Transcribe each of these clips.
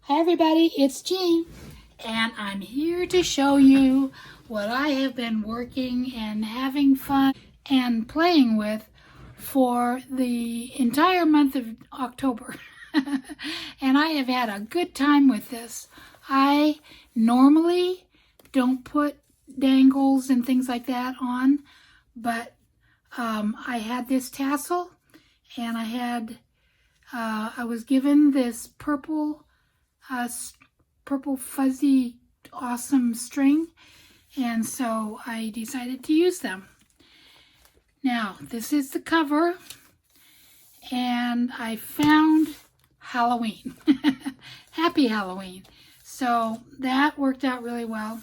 Hi everybody, it's Jean, and I'm here to show you what I have been working and having fun and playing with for the entire month of October. And I have had a good time with this. I normally don't put dangles and things like that on, but I had this tassel, and I was given this purple fuzzy awesome string, and so I decided to use them. Now this is the cover, and I found Halloween. Happy Halloween. So that worked out really well,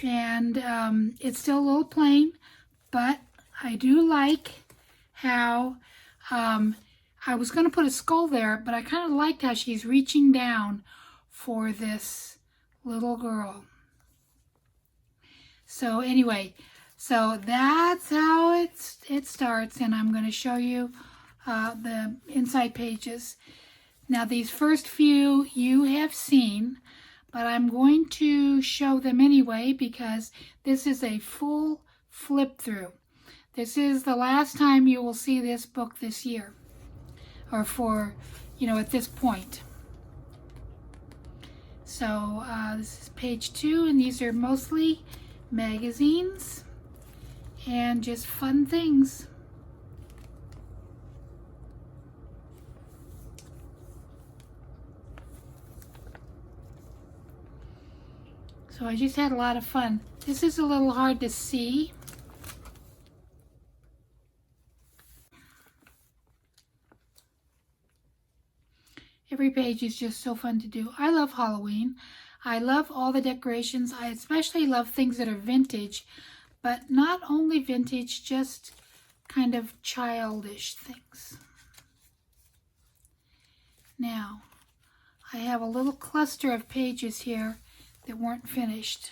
and it's still a little plain, but I do like how I was going to put a skull there, but I kind of liked how she's reaching down for this little girl. So anyway, so that's how it starts, and I'm going to show you the inside pages. Now these first few you have seen, but I'm going to show them anyway because this is a full flip through. This is the last time you will see this book this year, or for, at this point. So this is page 2, and these are mostly magazines and just fun things. So I just had a lot of fun. This is a little hard to see. Every page is just so fun to do. I love Halloween. I love all the decorations. I especially love things that are vintage, but not only vintage, just kind of childish things. Now, I have a little cluster of pages here that weren't finished.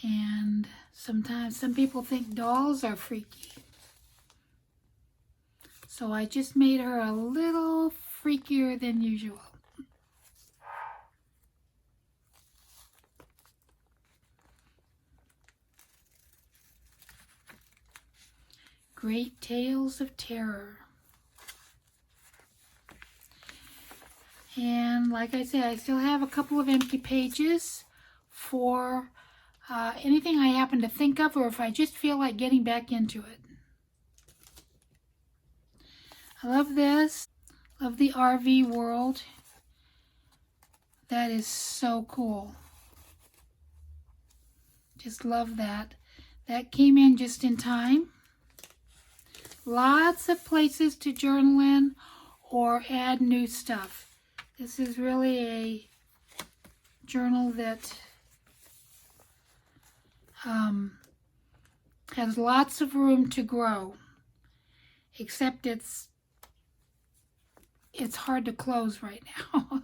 And sometimes some people think dolls are freaky. So I just made her a little freakier than usual. Great Tales of Terror. And like I said, I still have a couple of empty pages for anything I happen to think of, or if I just feel like getting back into it. I love this. Love the RV world. That is so cool. Just love that. That came in just in time. Lots of places to journal in or add new stuff. This is really a journal that has lots of room to grow, except it's hard to close right now.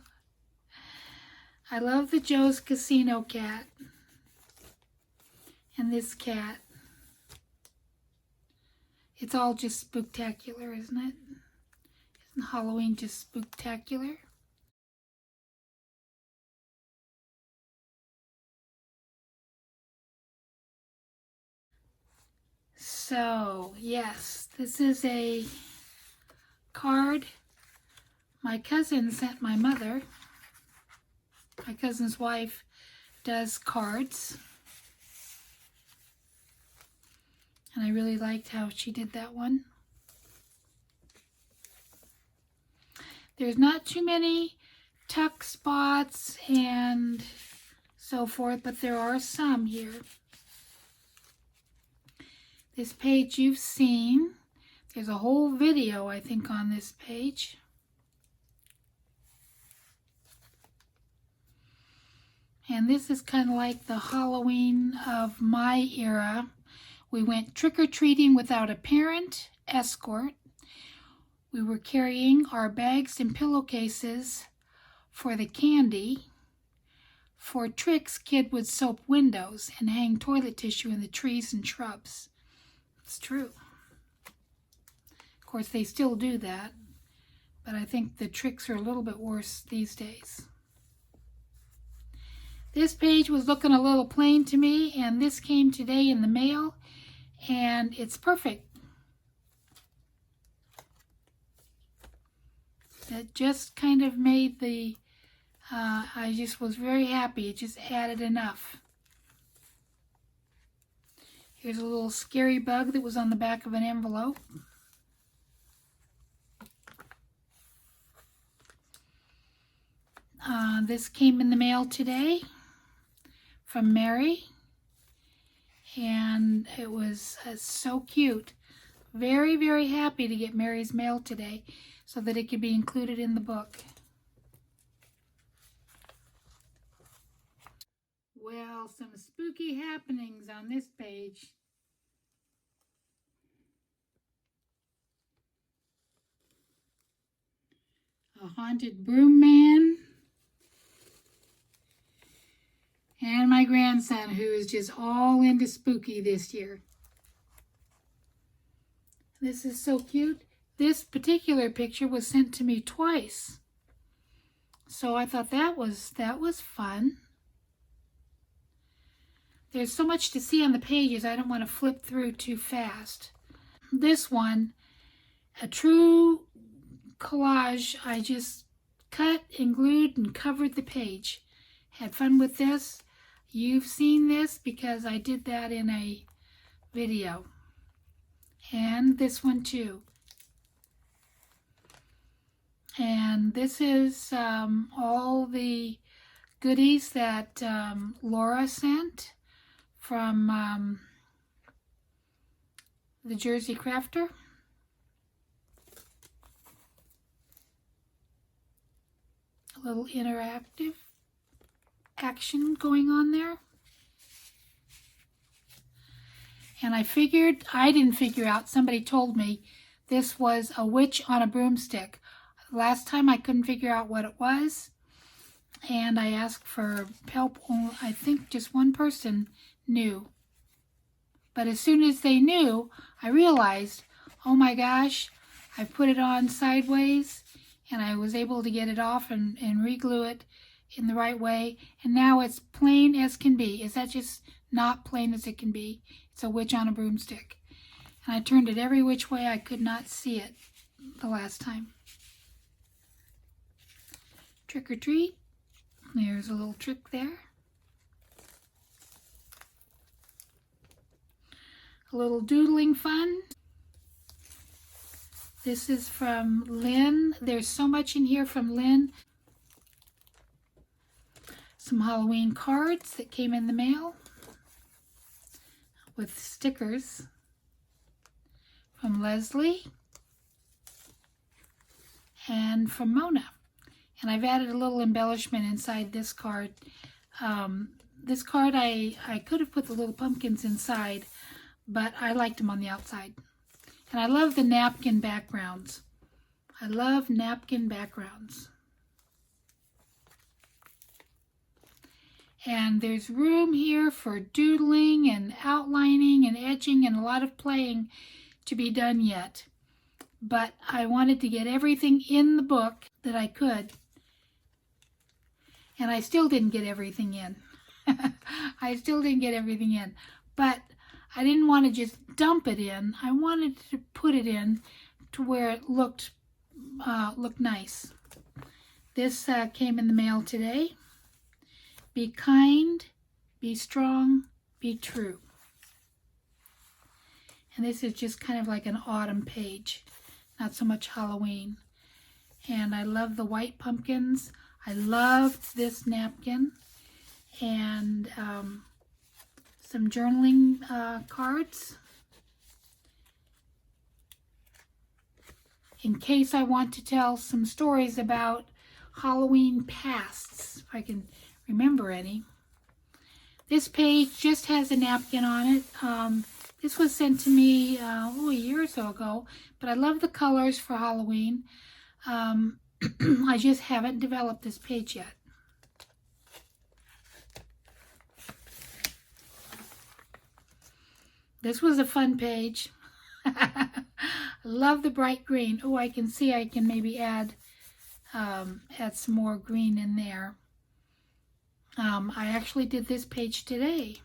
I love the Joe's Casino cat and this cat. It's all just spooktacular, isn't it? Isn't Halloween just spooktacular? So, yes, this is a card my cousin sent my mother. My cousin's wife does cards, and I really liked how she did that one. There's not too many tuck spots and so forth, but there are some here. This page you've seen. There's a whole video, I think, on this page. And this is kind of like the Halloween of my era. We went trick-or-treating without a parent escort. We were carrying our bags and pillowcases for the candy. For tricks, kid would soap windows and hang toilet tissue in the trees and shrubs. It's true. course, they still do that, but I think the tricks are a little bit worse these days. This page was looking a little plain to me, and this came today in the mail, and it's perfect. It just kind of made the, I just was very happy. It just added enough. Here's a little scary bug that was on the back of an envelope. This came in the mail today from Mary, and it was so cute. Very, very happy to get Mary's mail today so that it could be included in the book. Well, some spooky happenings on this page. A haunted broom man. And my grandson, who is just all into spooky this year. This is so cute. This particular picture was sent to me twice. So I thought that was fun. There's so much to see on the pages, I don't want to flip through too fast. This one, a true collage, I just cut and glued and covered the page. Had fun with this. You've seen this because I did that in a video. And this one too. And this is all the goodies that Laura sent from the Jersey Crafter. A little interactive action going on there. And I didn't figure out, somebody told me this was a witch on a broomstick. Last time I couldn't figure out what it was, and I asked for help. I think just one person knew. But as soon as they knew, I realized, oh my gosh, I put it on sideways, and I was able to get it off and re-glue it in the right way, and now it's plain as can be. Is that just not plain as it can be? It's a witch on a broomstick. And I turned it every which way I could not see it the last time. Trick or treat. There's a little trick there. A little doodling fun. This is from Lynn. There's so much in here from Lynn. Some Halloween cards that came in the mail with stickers from Leslie and from Mona. And I've added a little embellishment inside this card. This card, I could have put the little pumpkins inside, but I liked them on the outside. And I love the napkin backgrounds. I love napkin backgrounds. And there's room here for doodling and outlining and edging and a lot of playing to be done yet. But I wanted to get everything in the book that I could. And I still didn't get everything in. I still didn't get everything in. But I didn't want to just dump it in. I wanted to put it in to where it looked nice. This came in the mail today. Be kind, be strong, be true. And this is just kind of like an autumn page, not so much Halloween. And I love the white pumpkins. I loved this napkin. And some journaling cards. In case I want to tell some stories about Halloween pasts, if I can remember any. This page just has a napkin on it. This was sent to me a year or so ago, but I love the colors for Halloween. I just haven't developed this page yet. This was a fun page. Love the bright green. Oh, I can see I can maybe add some more green in there. I actually did this page today.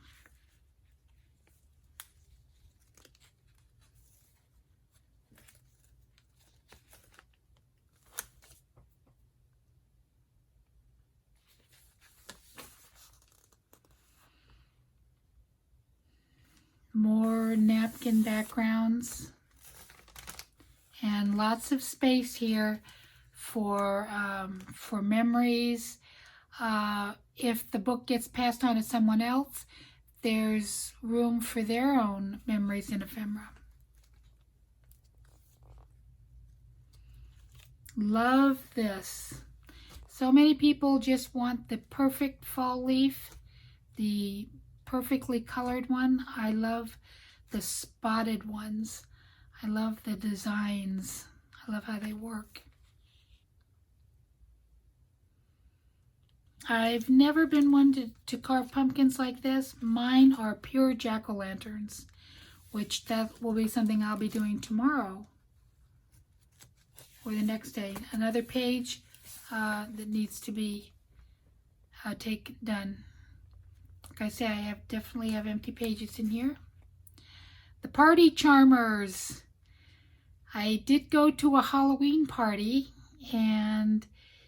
More napkin backgrounds and lots of space here for memories. If the book gets passed on to someone else, there's room for their own memories and ephemera. Love this. So many people just want the perfect fall leaf, the perfectly colored one. I love the spotted ones. I love the designs. I love how they work. I've never been one to carve pumpkins like this. Mine are pure jack-o'-lanterns, which that will be something I'll be doing tomorrow or the next day. Another page that needs to be done. Like I say, I definitely have empty pages in here. The party charmers. I did go to a Halloween party and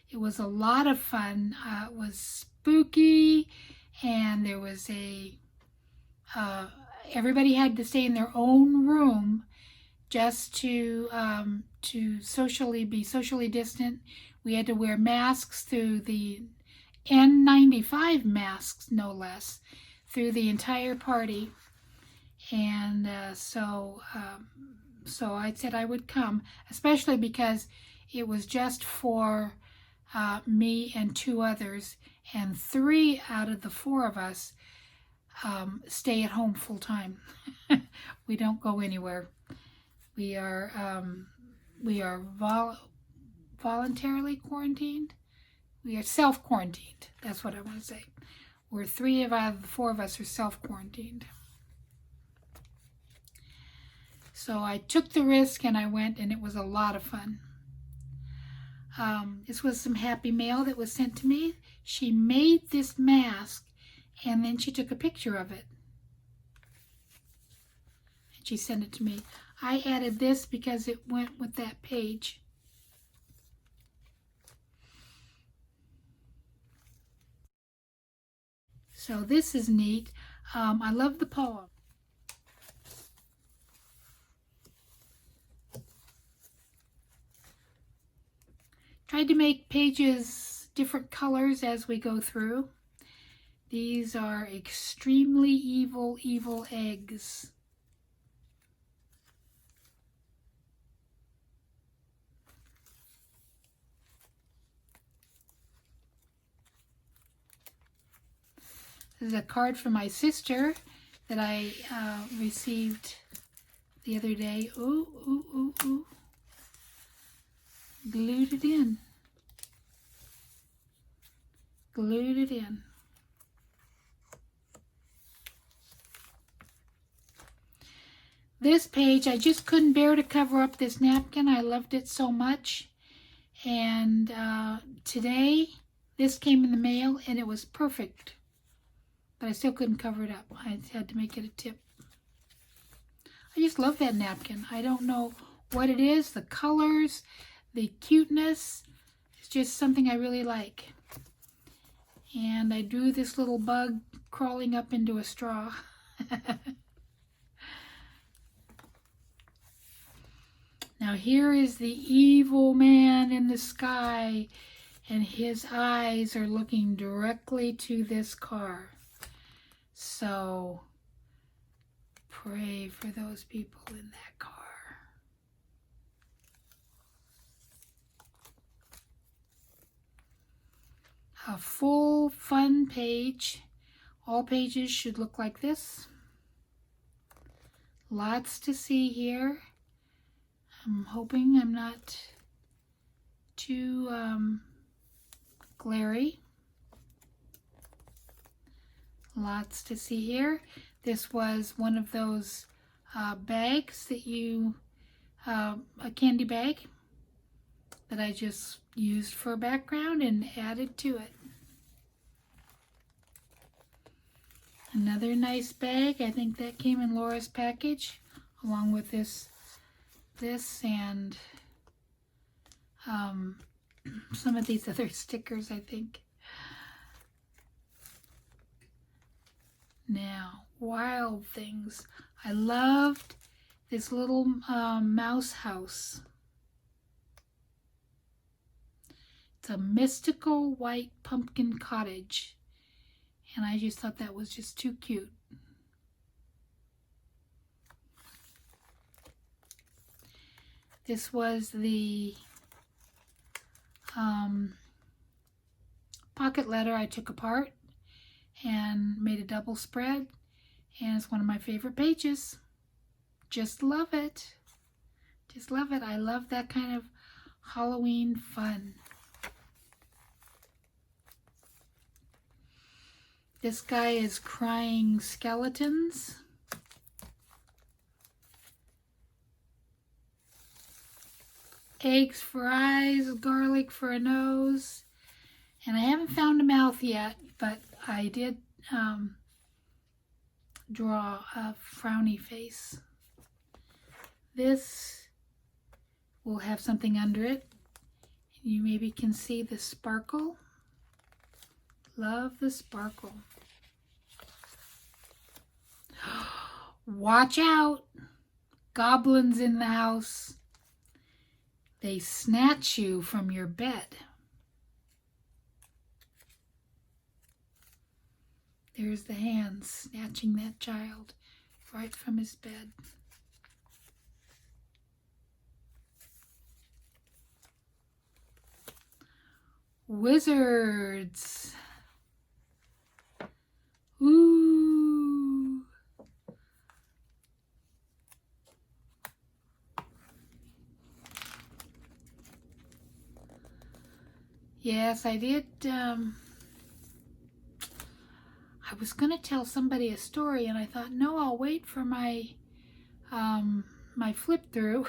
it was a lot of fun. It was spooky, and there was everybody had to stay in their own room just to be socially distant. We had to wear masks through the N95 masks, no less, through the entire party. And so I said I would come, especially because it was just for me and 2 others, and 3 out of the 4 of us stay at home full time. We don't go anywhere. We are voluntarily quarantined. We are self-quarantined. That's what I want to say. We're 3 out of the 4 of us are self-quarantined. So I took the risk and I went, and it was a lot of fun. This was some happy mail that was sent to me. She made this mask and then she took a picture of it. And she sent it to me. I added this because it went with that page. So this is neat. I love the poem. Tried to make pages different colors as we go through. These are extremely evil, evil eggs. This is a card from my sister that I received the other day. Ooh, ooh, ooh, ooh. Glued it in. Glued it in. This page, I just couldn't bear to cover up this napkin. I loved it so much. And today, this came in the mail and it was perfect. But I still couldn't cover it up. I had to make it a tip. I just love that napkin. I don't know what it is, the colors, the cuteness. It's just something I really like. And I drew this little bug crawling up into a straw. Now here is the evil man in the sky, and his eyes are looking directly to this car. So pray for those people in that car. A full fun page. All pages should look like this. Lots to see here. I'm hoping I'm not too glary. Lots to see here. This was one of those bags that you a candy bag that I just used for a background and added to it. Another nice bag. I think that came in Laura's package along with this and some of these other stickers, I think. Now, Wild Things. I loved this little mouse house. It's a mystical white pumpkin cottage. And I just thought that was just too cute. This was the pocket letter I took apart and made a double spread. And it's one of my favorite pages. Just love it. Just love it. I love that kind of Halloween fun. This guy is Crying Skeletons. Eggs for eyes, garlic for a nose. And I haven't found a mouth yet, but I did draw a frowny face. This will have something under it. You maybe can see the sparkle. Love the sparkle. Watch out! Goblins in the house. They snatch you from your bed. There's the hands snatching that child right from his bed. Wizards. Ooh. Yes, I did. I was going to tell somebody a story, and I thought, no, I'll wait for my my flip through.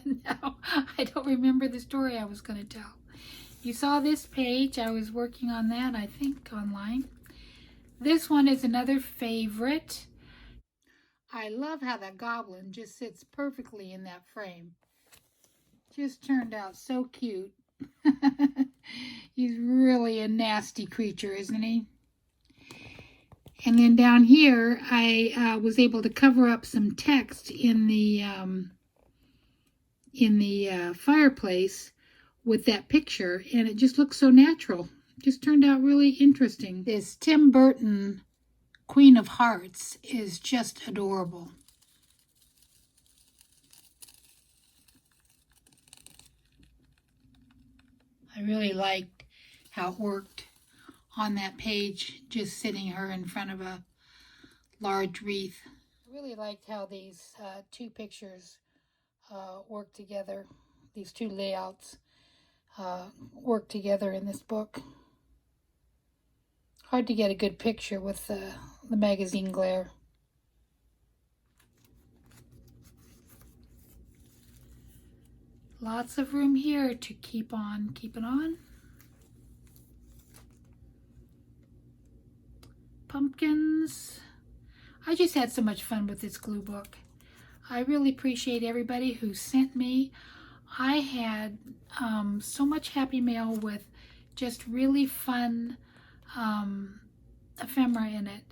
Now I don't remember the story I was going to tell. You saw this page. I was working on that, I think, online. This one is another favorite. I love how that goblin just sits perfectly in that frame. Just turned out so cute. He's really a nasty creature, isn't he? And then down here, I was able to cover up some text in the fireplace with that picture, and it just looks so natural. Just turned out really interesting. This Tim Burton Queen of Hearts is just adorable. I really liked how it worked on that page, just sitting her in front of a large wreath. I really liked how these two pictures work together. These two layouts work together in this book. Hard to get a good picture with the magazine glare. Lots of room here to keep on keeping on. Pumpkins. I just had so much fun with this glue book. I really appreciate everybody who sent me. I had so much happy mail with just really fun ephemera in it.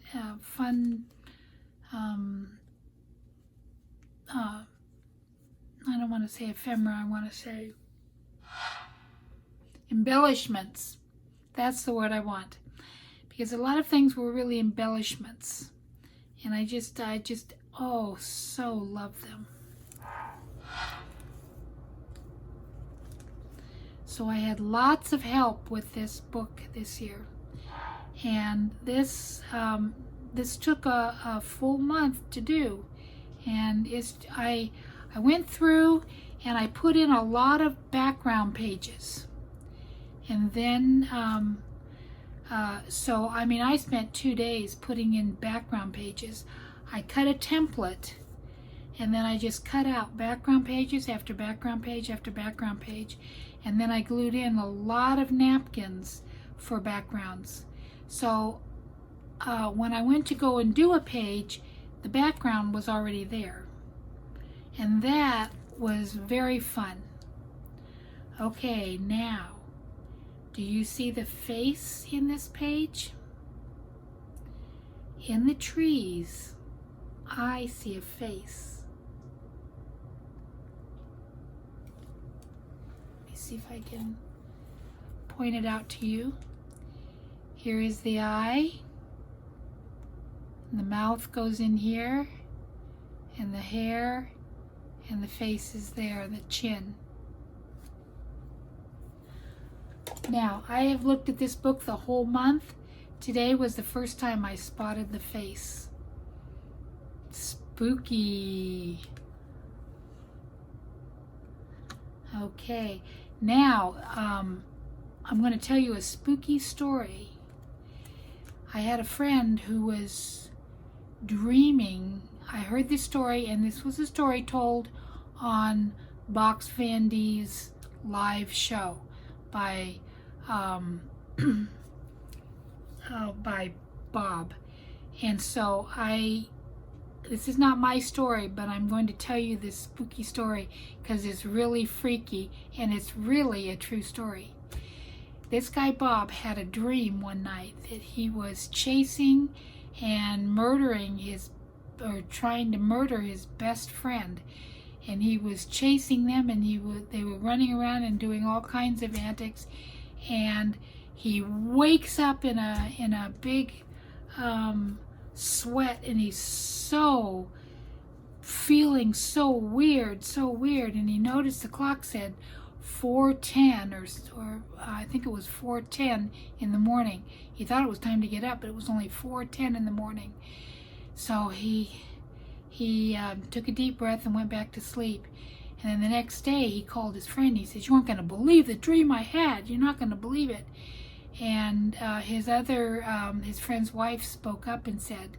Fun, I don't want to say ephemera, I want to say embellishments. That's the word I want. Because a lot of things were really embellishments. And I just, oh, so love them. So I had lots of help with this book this year. And this took a full month to do. And I went through and I put in a lot of background pages. And then, so, I mean, I spent 2 days putting in background pages. I cut a template and then I just cut out background pages after background page after background page, and then I glued in a lot of napkins for backgrounds. So when I went to go and do a page, the background was already there, and that was very fun. Okay, now, do you see the face in this page? In the trees, I see a face. Let me see if I can point it out to you. Here is the eye, and the mouth goes in here, and the hair, and the face is there, the chin. Now, I have looked at this book the whole month. Today was the first time I spotted the face. Spooky. Okay, now I'm going to tell you a spooky story. I had a friend who was dreaming. I heard this story, and this was a story told on Box Van D's live show by by Bob. And so this is not my story, but I'm going to tell you this spooky story because it's really freaky and it's really a true story. This guy Bob had a dream one night that he was chasing and trying to murder his best friend. And he was chasing them, and they were running around and doing all kinds of antics. And he wakes up in a big sweat, and he's feeling so weird. And he noticed the clock said 4:10, or I think it was 4:10 in the morning. He thought it was time to get up, but it was only 4:10 in the morning. So he took a deep breath and went back to sleep. And then the next day he called his friend. He said, "You aren't going to believe the dream I had. You're not going to believe it." And his friend's wife spoke up and said,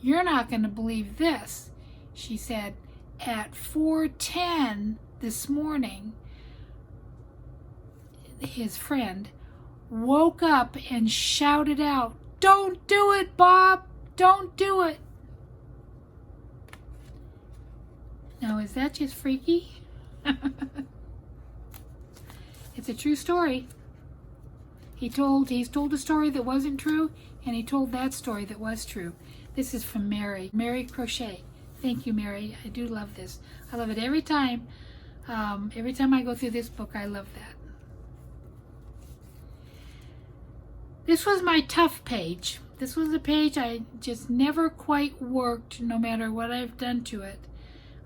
"You're not going to believe this." She said, "At 4:10 this morning, his friend woke up and shouted out, 'Don't do it, Bob! Don't do it!'" Now, is that just freaky? It's a true story. He's told a story that wasn't true, and he told that story that was true. This is from Mary Crochet. Thank you, Mary. I do love this. I love it every time. Every time I go through this book, I love that. This was my tough page. This was a page I just never quite worked, no matter what I've done to it.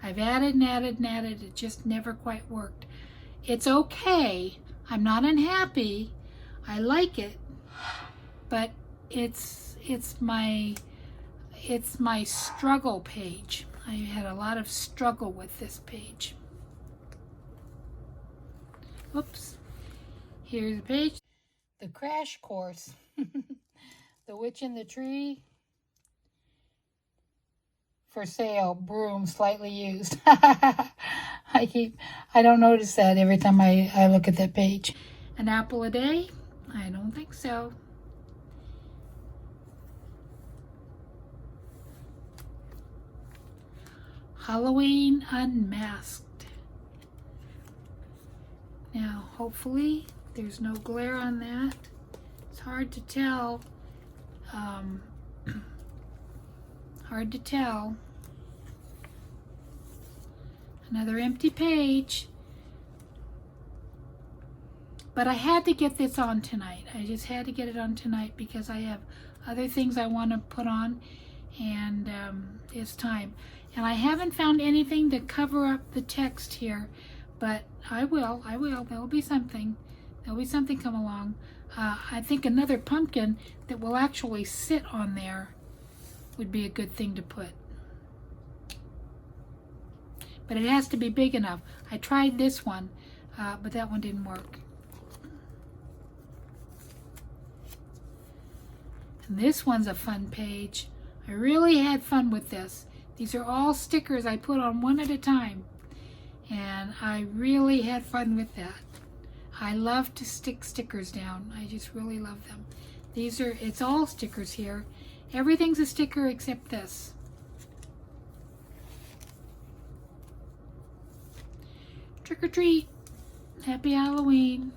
I've added and added and added. It just never quite worked. It's okay. I'm not unhappy. I like it, but it's my struggle page. I had a lot of struggle with this page. Oops. Here's the page. The crash course. The Witch in the Tree. For sale, broom, slightly used. I don't notice that every time I look at that page. An apple a day? I don't think so. Halloween Unmasked. Now, hopefully, there's no glare on that. It's hard to tell. Hard to tell. Another empty page. But I had to get this on tonight. I just had to get it on tonight because I have other things I want to put on, and it's time. And I haven't found anything to cover up the text here, but I will. There'll be something. There'll be something come along. I think another pumpkin that will actually sit on there would be a good thing to put. But it has to be big enough. I tried this one, but that one didn't work. And this one's a fun page. I really had fun with this. These are all stickers I put on one at a time, and I really had fun with that. I love to stick stickers down. I just really love them. It's all stickers here. Everything's a sticker except this. Trick or treat. Happy Halloween.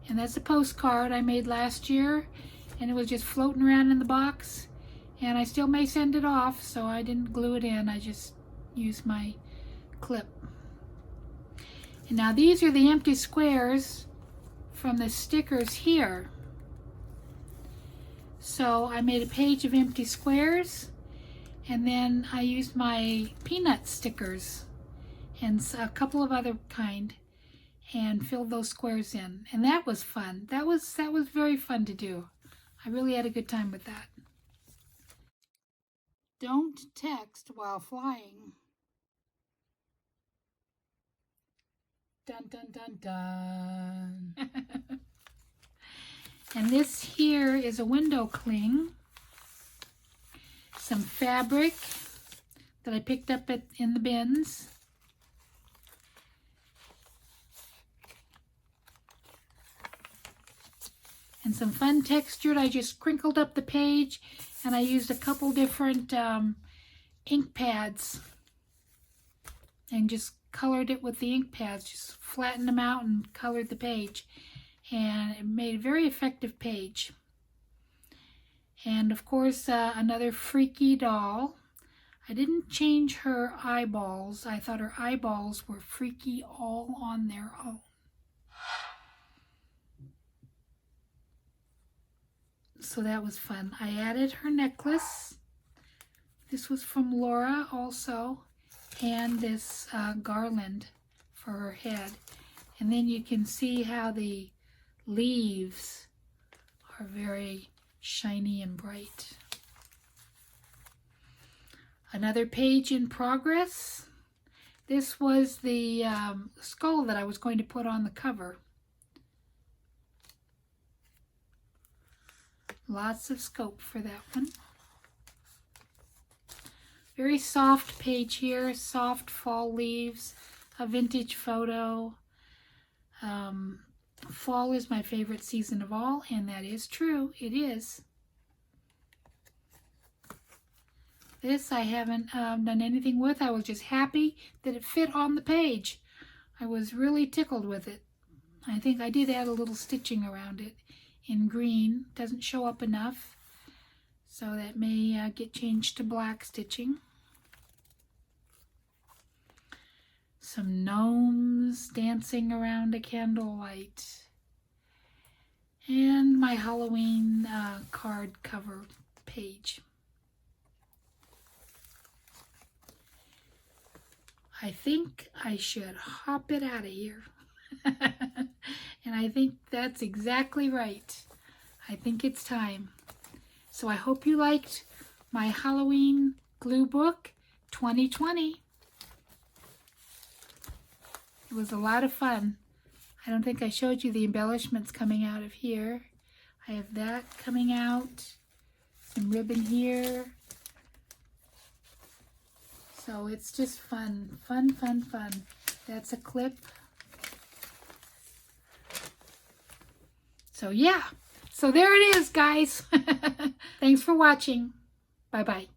And that's a postcard I made last year, and it was just floating around in the box, and I still may send it off, so I didn't glue it in. I just used my clip. And now these are the empty squares from the stickers here. So I made a page of empty squares, and then I used my peanut stickers and a couple of other kind, and filled those squares in. And that was fun. That was very fun to do. I really had a good time with that. Don't text while flying. Dun, dun, dun, dun. And this here is a window cling. Some fabric that I picked up in the bins. And some fun textured. I just crinkled up the page, and I used a couple different ink pads and just colored it with the ink pads. Just flattened them out and colored the page, and it made a very effective page. And of course, another freaky doll. I didn't change her eyeballs. I thought her eyeballs were freaky all on their own. So that was fun. I added her necklace. This was from Laura also. And this garland for her head. And then you can see how the leaves are very shiny and bright. Another page in progress. This was the skull that I was going to put on the cover. Lots of scope for that one. Very soft page here, soft fall leaves, a vintage photo. Fall is my favorite season of all, and that is true. It is. This I haven't done anything with. I was just happy that it fit on the page. I was really tickled with it. I think I did add a little stitching around it in green. Doesn't show up enough, so that may get changed to black stitching. Some gnomes dancing around a candlelight. And my Halloween card cover page. I think I should hop it out of here. And I think that's exactly right. I think it's time. So I hope you liked my Halloween glue book 2020. It was a lot of fun. I don't think I showed you the embellishments coming out of here. I have that coming out. Some ribbon here. So it's just fun. Fun, fun, fun. That's a clip. So yeah. So there it is, guys. Thanks for watching. Bye-bye.